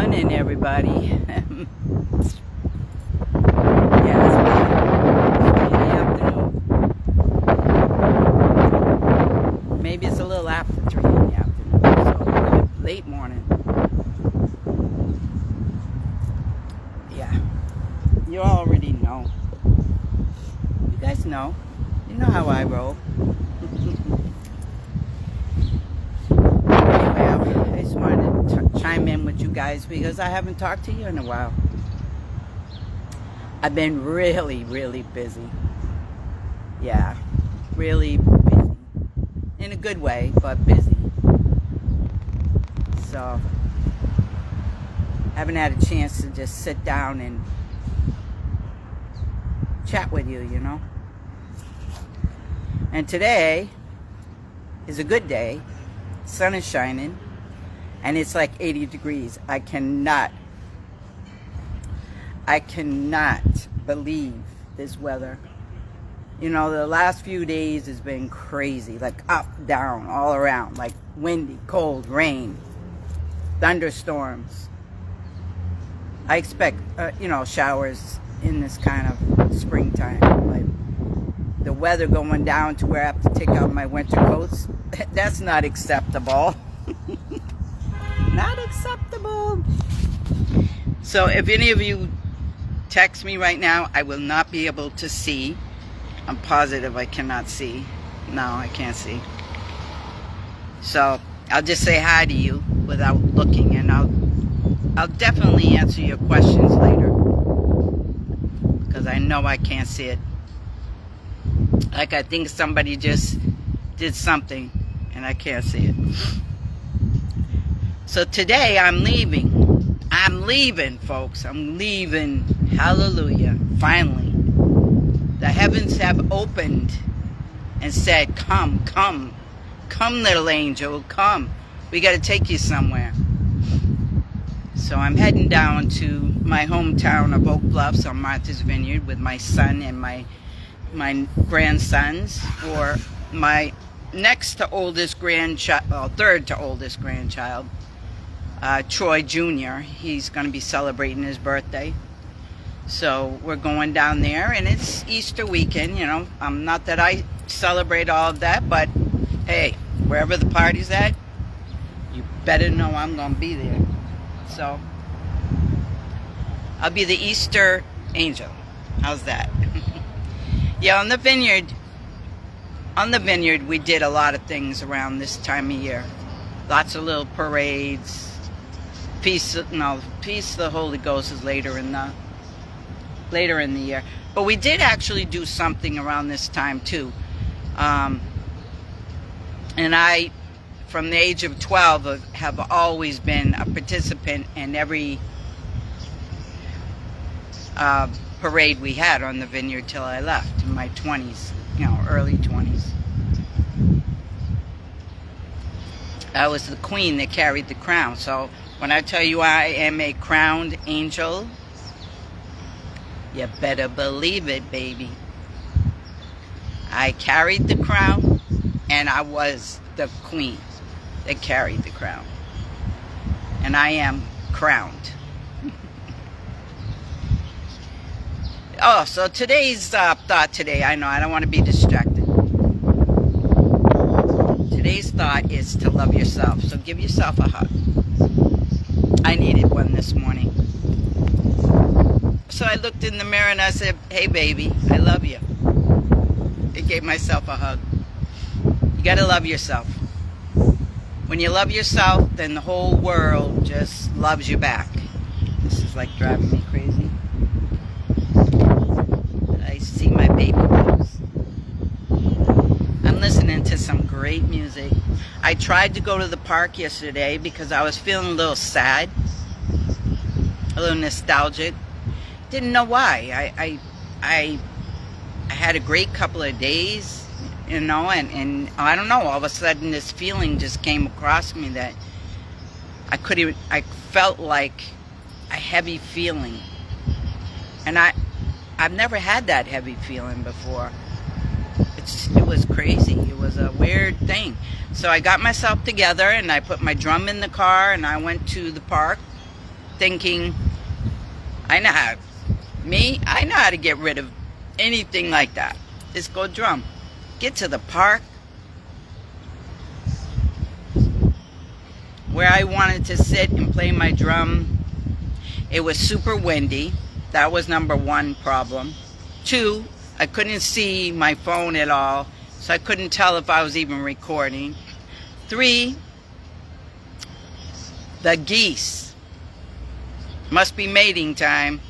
morning, everybody. Yeah, it's 3 in the afternoon. Maybe it's a little after 3 in the afternoon, so late morning. Yeah, you already know. You guys know. You know how I roll. Anyway, I just wanted to chime in with you guys because I haven't talked to you in a while. I've been really, really busy. Yeah, really busy. In a good way, but busy. So, haven't had a chance to just sit down and chat with you, you know. And today is a good day. Sun is shining and it's like 80 degrees. I cannot believe this weather. You know, the last few days has been crazy, like up, down, all around, like windy, cold, rain, thunderstorms. I expect showers in this kind of springtime. Like the weather going down to where I have to take out my winter coats. That's not acceptable. Not acceptable. So if any of you text me right now, I will not be able to see. I'm positive I cannot see. No, I can't see. So I'll just say hi to you without looking, and I'll definitely answer your questions later because I know I can't see it. Like I think somebody just did something and I can't see it. So today I'm leaving. I'm leaving, folks. I'm leaving. Hallelujah. Finally. The heavens have opened and said, come, come. Come, little angel, come. We got to take you somewhere. So I'm heading down to my hometown of Oak Bluffs on Martha's Vineyard with my son and my grandsons for my next to oldest grandchild, well, third to oldest grandchild, Troy Jr. He's going to be celebrating his birthday. So we're going down there, and it's Easter weekend, you know. Not that I celebrate all of that, but hey, wherever the party's at, you better know I'm going to be there. So I'll be the Easter angel. How's that? Yeah, on the vineyard we did a lot of things around this time of year. Lots of little parades. Feast of the Holy Ghost is later in the year. But we did actually do something around this time too. And I, from the age of 12, have always been a participant in every parade we had on the vineyard till I left in my 20s, early 20s. I was the queen that carried the crown. So when I tell you I am a crowned angel, you better believe it, baby. I carried the crown, and I was the queen that carried the crown. And I am crowned. Oh, so today's thought today, I know, I don't want to be distracted. Today's thought is to love yourself. So give yourself a hug. I needed one this morning. So I looked in the mirror and I said, hey baby, I love you. I gave myself a hug. You got to love yourself. When you love yourself, then the whole world just loves you back. This is like driving me crazy. I see my baby boobs. I'm listening to some great music. I tried to go to the park yesterday because I was feeling a little sad, a little nostalgic. Didn't know why. I had a great couple of days, and I don't know, all of a sudden this feeling just came across me that I felt like a heavy feeling. And I've never had that heavy feeling before. It was crazy. It was a weird thing. So I got myself together and I put my drum in the car and I went to the park thinking, I know how to get rid of anything like that. Just go drum. Get to the park where I wanted to sit and play my drum. It was super windy. That was number one problem. Two, I couldn't see my phone at all, so I couldn't tell if I was even recording. Three, the geese. Must be mating time.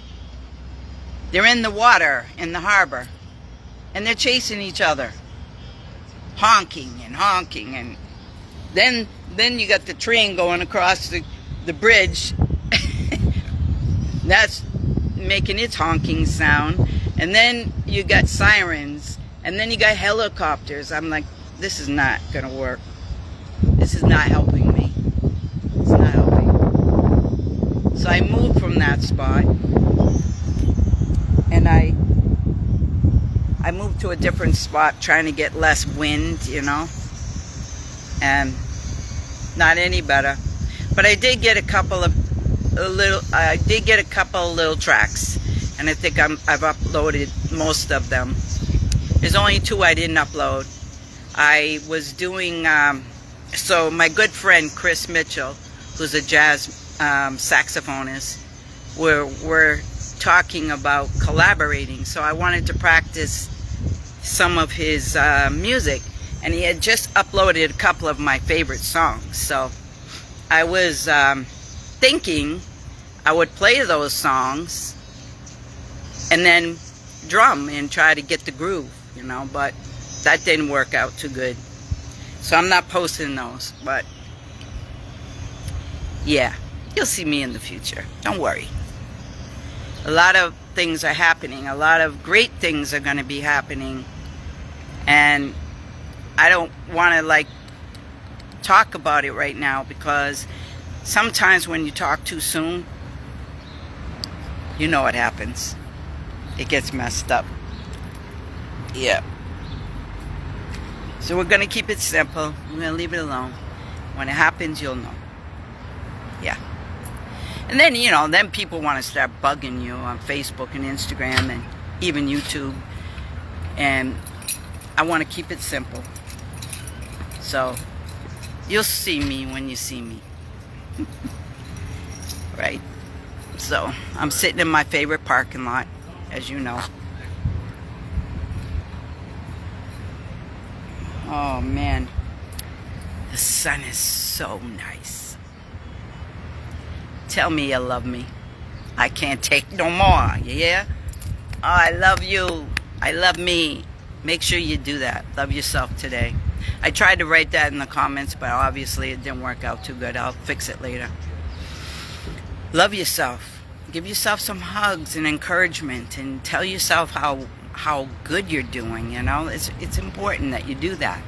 They're in the water, in the harbor, and they're chasing each other. Honking, and then you got the train going across the bridge. That's making its honking sound. And then you got sirens, and then you got helicopters. I'm like, this is not gonna work. This is not helping me. It's not helping. So I moved from that spot, and I moved to a different spot, trying to get less wind, you know, and not any better. But I did get a couple of little tracks, and I think I've uploaded most of them. There's only two I didn't upload. I was doing so my good friend Chris Mitchell, who's a jazz saxophonist, we're talking about collaborating. So I wanted to practice some of his music, and he had just uploaded a couple of my favorite songs. So I was thinking I would play those songs and then drum and try to get the groove, you know, but that didn't work out too good. So I'm not posting those, but yeah, you'll see me in the future. Don't worry. A lot of things are happening. A lot of great things are going to be happening. And I don't want to like talk about it right now, because sometimes when you talk too soon, you know what happens. It gets messed up. Yeah. So we're going to keep it simple. We're going to leave it alone. When it happens, you'll know. Yeah. And then, you know, then people want to start bugging you on Facebook and Instagram and even YouTube. And I want to keep it simple. So you'll see me when you see me. Right? So I'm sitting in my favorite parking lot, as you know. Oh man, the sun is so nice. Tell me you love me. I can't take no more, yeah? Oh, I love you. I love me. Make sure you do that. Love yourself today. I tried to write that in the comments, but obviously it didn't work out too good. I'll fix it later. Love yourself. Give yourself some hugs and encouragement, and tell yourself how good you're doing, you know. It's important that you do that,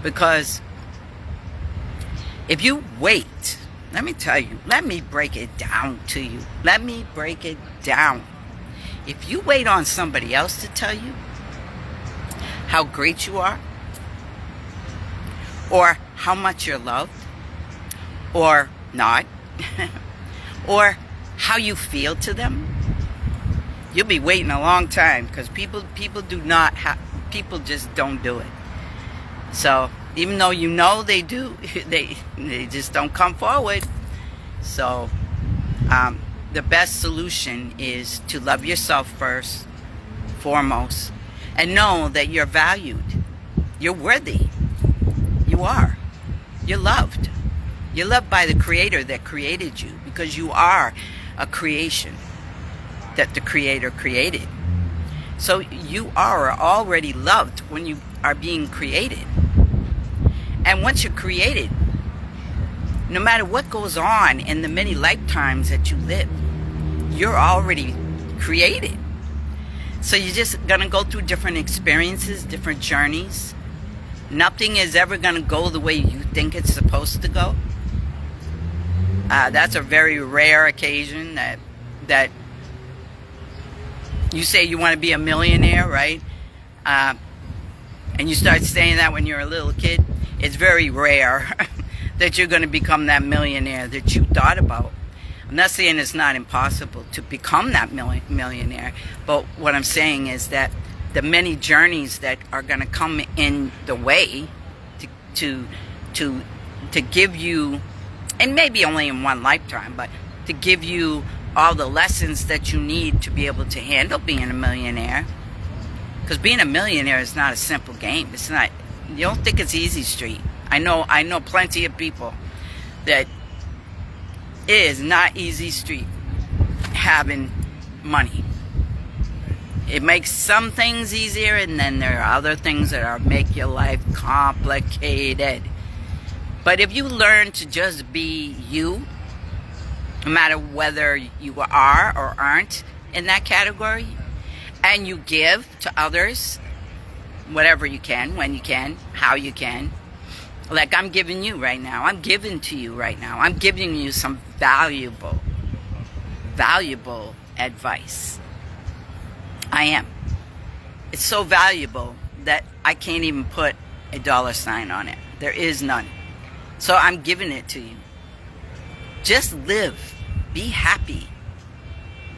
because if you wait, let me tell you, let me break it down to you. Let me break it down. If you wait on somebody else to tell you how great you are, or how much you're loved, or not, or how you feel to them, you'll be waiting a long time, because people just don't do it. So even though you know they do, they just don't come forward. So the best solution is to love yourself first, foremost, and know that you're valued. You're worthy. You are. You're loved. You're loved by the Creator that created you, because you are a creation that the Creator created. So you are already loved when you are being created. And once you're created, no matter what goes on in the many lifetimes that you live, you're already created. So you're just going to go through different experiences, different journeys. Nothing is ever going to go the way you think it's supposed to go. That's a very rare occasion that you say you want to be a millionaire, right? And you start saying that when you're a little kid. It's very rare that you're going to become that millionaire that you thought about. I'm not saying it's not impossible to become that millionaire, but what I'm saying is that the many journeys that are going to come in the way to give you, and maybe only in one lifetime, but to give you all the lessons that you need to be able to handle being a millionaire. Because being a millionaire is not a simple game. It's not. You don't think it's easy street. I know plenty of people that it is not easy street having money. It makes some things easier, and then there are other things that make your life complicated. But if you learn to just be you, no matter whether you are or aren't in that category, and you give to others whatever you can, when you can, how you can, like I'm giving you right now. I'm giving to you right now. I'm giving you some valuable advice. I am. It's so valuable that I can't even put a $ on it. There is none. So I'm giving it to you. Just live. Be happy.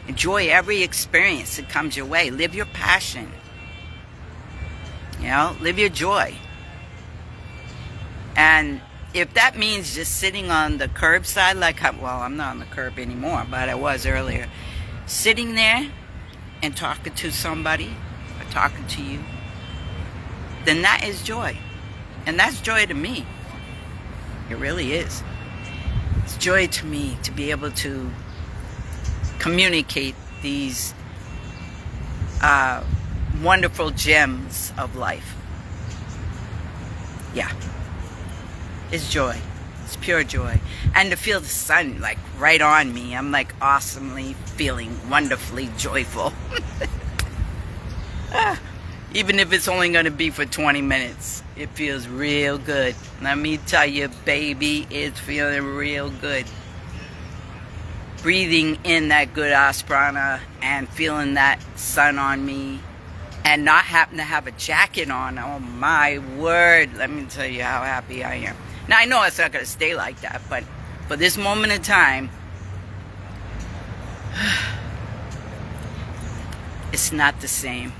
Enjoy every experience that comes your way. Live your passion. Live your joy. And if that means just sitting on the curbside, I'm not on the curb anymore, but I was earlier. Sitting there and talking to somebody, or talking to you, then that is joy. And that's joy to me. It really is. It's joy to me to be able to communicate these wonderful gems of life. Yeah. It's joy. It's pure joy. And to feel the sun right on me, I'm awesomely feeling wonderfully joyful. Even if it's only going to be for 20 minutes, it feels real good. Let me tell you, baby, it's feeling real good. Breathing in that good asprana and feeling that sun on me and not having to have a jacket on. Oh my word, let me tell you how happy I am. Now I know it's not going to stay like that, but for this moment in time, it's not the same.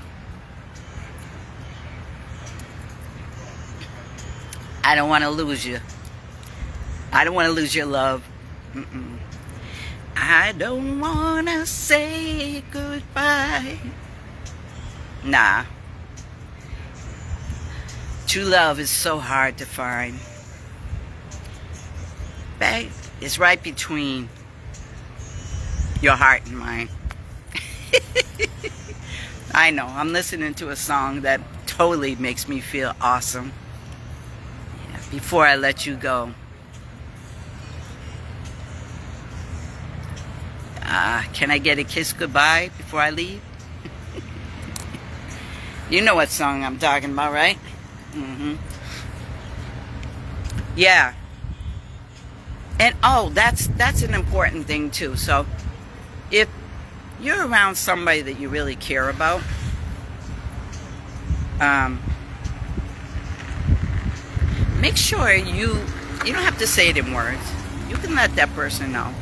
I don't want to lose you. I don't want to lose your love. I don't want to say goodbye. Nah. True love is so hard to find. Babe, it's right between your heart and mine. I know, I'm listening to a song that totally makes me feel awesome. Yeah, before I let you go. Can I get a kiss goodbye before I leave? You know what song I'm talking about, right? Yeah. And that's an important thing too. So if you're around somebody that you really care about, make sure you don't have to say it in words. You can let that person know.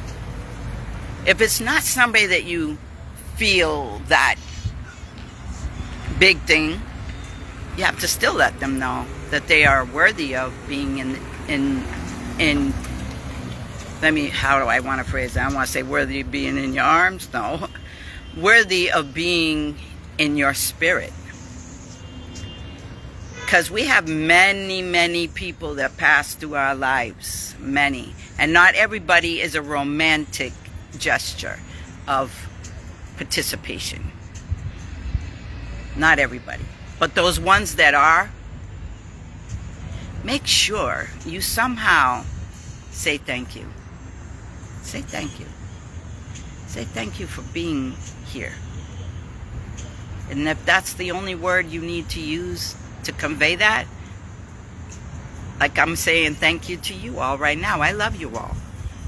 If it's not somebody that you feel that big thing, you have to still let them know that they are worthy of being in how do I want to phrase that? I don't want to say worthy of being in your arms, no. Worthy of being in your spirit. Because we have many people that pass through our lives. Many. And not everybody is a romantic gesture of participation. Not everybody. But those ones that are, make sure you somehow say thank you. Say thank you. Say thank you for being here. And if that's the only word you need to use to convey that, like I'm saying thank you to you all right now. I love you all.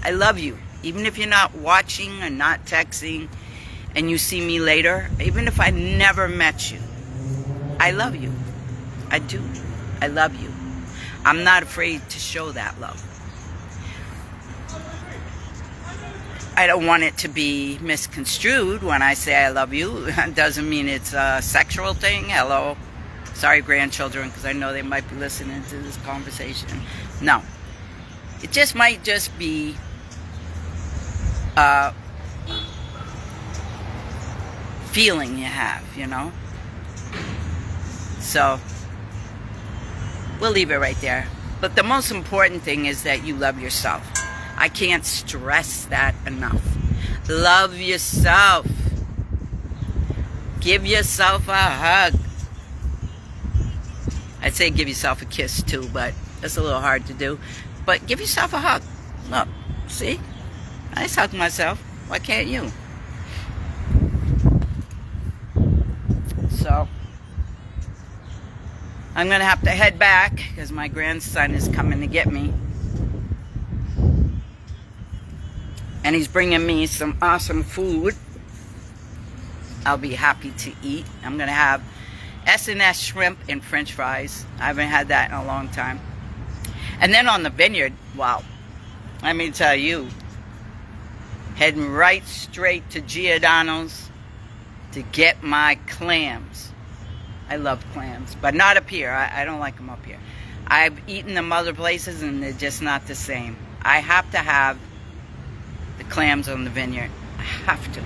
I love you. Even if you're not watching and not texting and you see me later, even if I never met you, I love you. I do. I love you. I'm not afraid to show that love. I don't want it to be misconstrued when I say I love you. It doesn't mean it's a sexual thing. Hello. Sorry, grandchildren, because I know they might be listening to this conversation. No. It just might just be a feeling you have, you know? So, we'll leave it right there. But the most important thing is that you love yourself. I can't stress that enough. Love yourself. Give yourself a hug. I'd say give yourself a kiss too, but that's a little hard to do. But give yourself a hug. Look, see? I just hug myself. Why can't you? So, I'm going to have to head back because my grandson is coming to get me. And he's bringing me some awesome food I'll be happy to eat. I'm going to have S&S shrimp and french fries. I haven't had that in a long time. And then on the vineyard, wow, let me tell you, heading right straight to Giordano's to get my clams. I love clams, but not up here. I don't like them up here. I've eaten them other places and they're just not the same. I have to have the clams on the vineyard. I have to.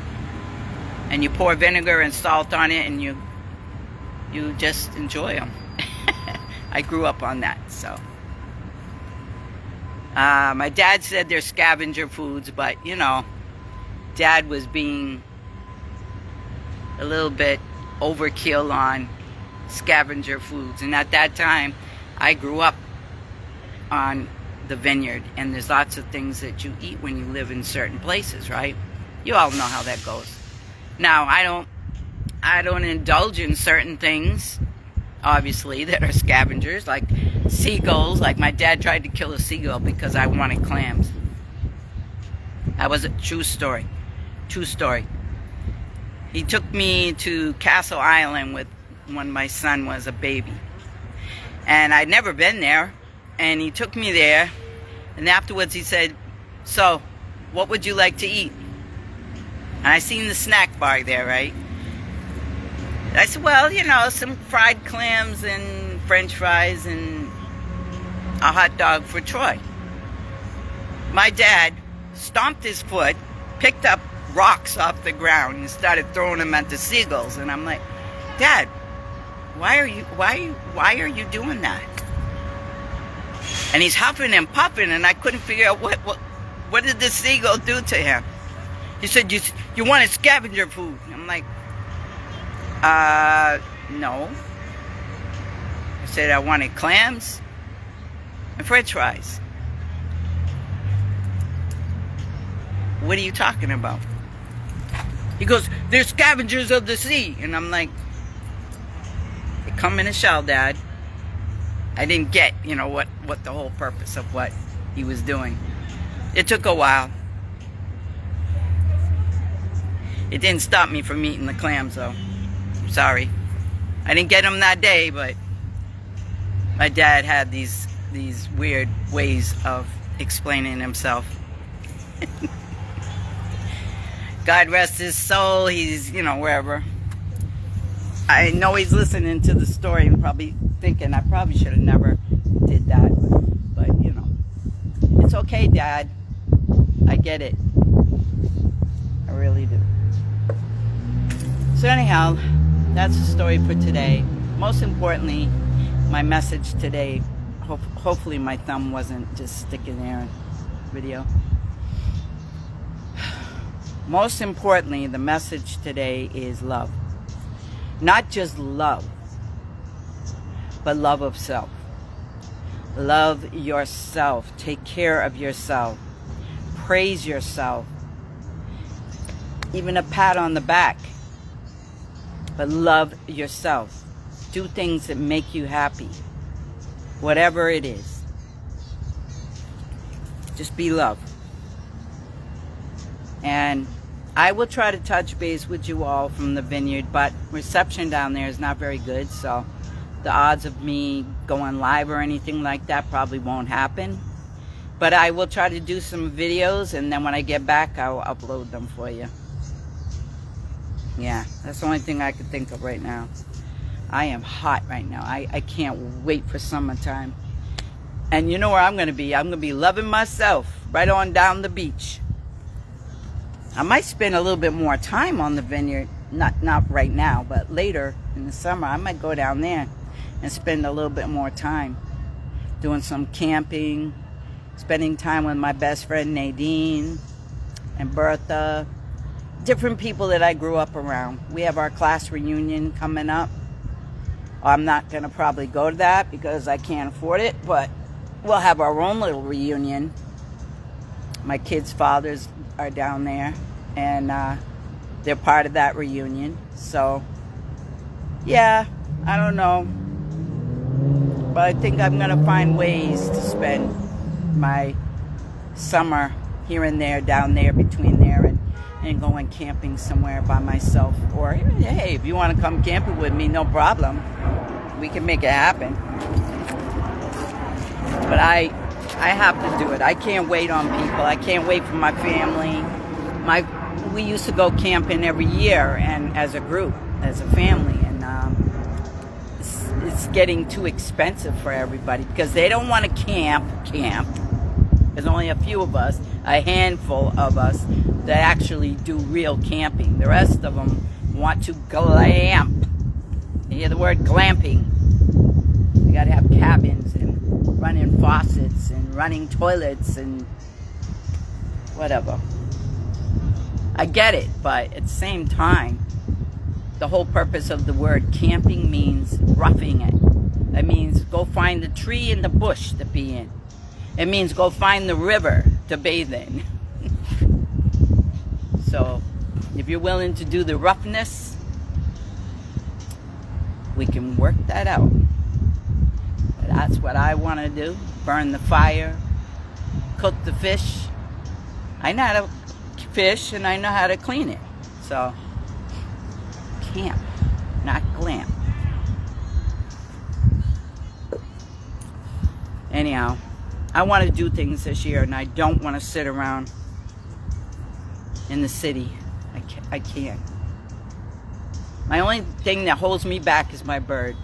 And you pour vinegar and salt on it and you just enjoy them. I grew up on that, so. My dad said they're scavenger foods, but you know, Dad was being a little bit overkill on scavenger foods. And at that time, I grew up on the vineyard, and there's lots of things that you eat when you live in certain places, right? You all know how that goes. Now, I don't indulge in certain things, obviously, that are scavengers, like seagulls. Like my dad tried to kill a seagull because I wanted clams. That was a true story. True story. He took me to Castle Island when my son was a baby. And I'd never been there. And he took me there. And afterwards he said, "So, what would you like to eat?" And I seen the snack bar there, right? And I said, "Well, you know, some fried clams and french fries and a hot dog for Troy." My dad stomped his foot, picked up rocks off the ground and started throwing them at the seagulls. And I'm like, "Dad, why are you doing that?" And he's huffing and puffing, and I couldn't figure out what did the seagull do to him. He said, you wanted scavenger food. I'm like, no. I said I wanted clams and french fries. What are you talking about? He goes, "They're scavengers of the sea." And I'm like, they come in a shell, Dad. I didn't get, you know, what the whole purpose of what he was doing. It took a while. It didn't stop me from eating the clams, though. I'm sorry. I didn't get them that day, but my dad had these weird ways of explaining himself. God rest his soul. He's, you know, wherever. I know he's listening to the story and probably thinking I probably should have never did that. But, you know, it's okay, Dad. I get it. I really do. So anyhow, that's the story for today. Most importantly, my message today, hopefully my thumb wasn't just sticking there in the video. Most importantly, the message today is love. Not just love, but love of self. Love yourself. Take care of yourself. Praise yourself. Even a pat on the back. But love yourself. Do things that make you happy. Whatever it is. Just be love. And I will try to touch base with you all from the vineyard, but reception down there is not very good, so the odds of me going live or anything like that probably won't happen. But I will try to do some videos, and then when I get back, I will upload them for you. Yeah, that's the only thing I can think of right now. I am hot right now. I can't wait for summertime. And you know where I'm going to be? I'm going to be loving myself right on down the beach. I might spend a little bit more time on the vineyard. Not right now, but later in the summer, I might go down there and spend a little bit more time doing some camping, spending time with my best friend Nadine and Bertha, different people that I grew up around. We have our class reunion coming up. I'm not going to probably go to that because I can't afford it, but we'll have our own little reunion. My kids' fathers are down there, and they're part of that reunion. So, yeah, I don't know. But I think I'm going to find ways to spend my summer here and there, down there, between there, and going camping somewhere by myself. Or, hey, if you want to come camping with me, no problem. We can make it happen. But I have to do it. I can't wait on people. I can't wait for my family. We used to go camping every year, and as a group, as a family, and it's getting too expensive for everybody because they don't want to camp. There's only a few of us, a handful of us, that actually do real camping. The rest of them want to glamp. You hear the word glamping? You got to have cabins and running faucets and running toilets and whatever. I get it, but at the same time, the whole purpose of the word camping means roughing it. That means go find the tree and the bush to be in. It means go find the river to bathe in. So, if you're willing to do the roughness, we can work that out. But that's what I want to do. Burn the fire, cook the fish. I know how to fish and I know how to clean it. So, camp, not glam. Anyhow, I want to do things this year, and I don't want to sit around in the city. I can't. My only thing that holds me back is my bird.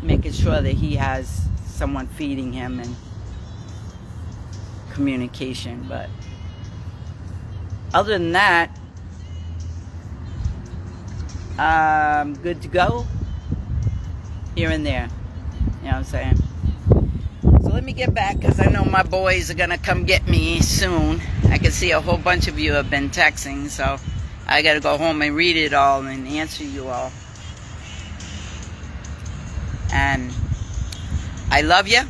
Making sure that he has someone feeding him and communication. But other than that, I'm good to go here and there. You know what I'm saying? So let me get back because I know my boys are going to come get me soon. I can see a whole bunch of you have been texting, so I got to go home and read it all and answer you all. And I love you.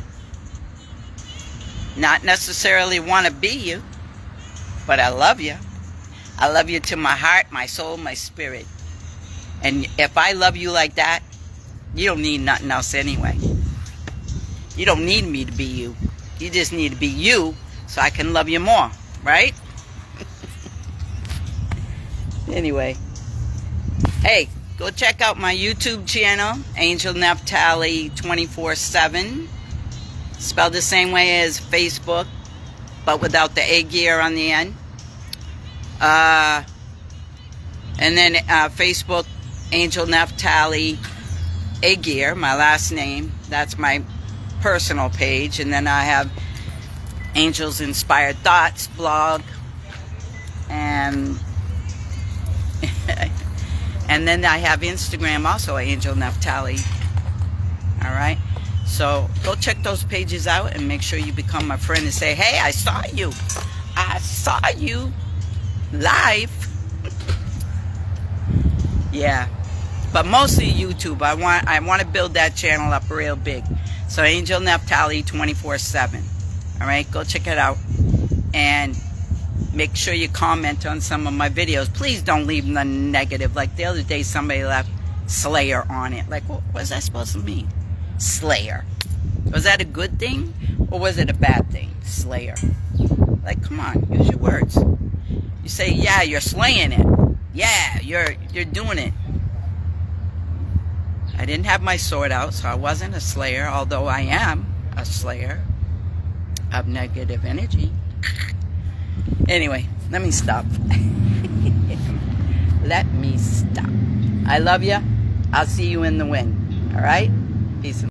Not necessarily want to be you, but I love you. I love you to my heart, my soul, my spirit. And if I love you like that, you don't need nothing else anyway. You don't need me to be you. You just need to be you so I can love you more, right? Anyway. Hey, go check out my YouTube channel, AngelNaphtalie 24/7. Spelled the same way as Facebook, but without the A gear on the end. And then Facebook, AngelNaphtalie A gear, my last name. That's my personal page. And then I have Angels Inspired Thoughts blog. And and then I have Instagram also, AngelNaphtalie. Alright? So go check those pages out and make sure you become my friend and say, hey, I saw you. I saw you live. Yeah. But mostly YouTube. I want to build that channel up real big. So AngelNaphtalie 24/7. Alright, go check it out. And make sure you comment on some of my videos. Please don't leave them negative. Like the other day somebody left Slayer on it. Like, what's that supposed to mean? Slayer. Was that a good thing? Or was it a bad thing? Slayer. Like, come on, use your words. You say, yeah, you're slaying it. Yeah, you're doing it. I didn't have my sword out, so I wasn't a slayer, although I am a slayer. of negative energy. Anyway, let me stop. Let me stop. I love you. I'll see you in the wind. All right? Peace.